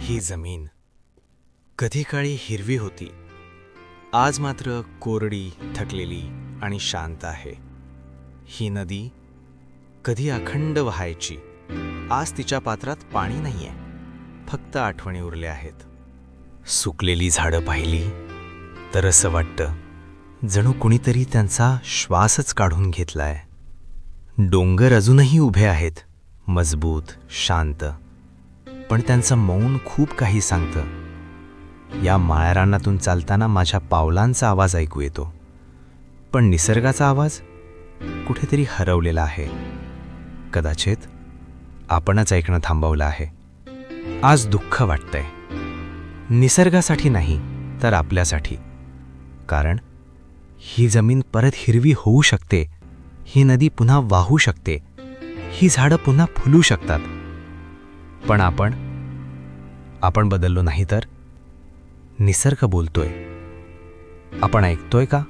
ही जमीन कधी काळी हिरवी होती, आज मात्र कोरडी, थकलेली आणि शांत आहे. ही नदी कधी अखंड वाहायची, आज तिच्या पात्रात पाणी नाहीये, फक्त आठवणी उरल्या आहेत. सुकलेली झाडं पाहिली तर असं वाटतं जणू कुणीतरी त्यांचा श्वासच काढून घेतलाय. डोंगर अजूनही उभे आहेत, मजबूत, शांत, पण त्यांचं मौन खूप काही सांगतं. या माळरानातून चालताना माझ्या पावलांचा आवाज ऐकू येतो, पण निसर्गाचा आवाज कुठेतरी हरवलेला आहे. कदाचित आपणच ऐकणं थांबवलं आहे. आज दुःख वाटतंय, निसर्गासाठी नाही तर आपल्यासाठी. कारण ही जमीन परत हिरवी होऊ शकते, ही नदी पुन्हा वाहू शकते, ही झाडं पुन्हा फुलू शकतात. पण आपण बदललो नाही तर? निसर्ग बोलतोय, आपण ऐकतोय का?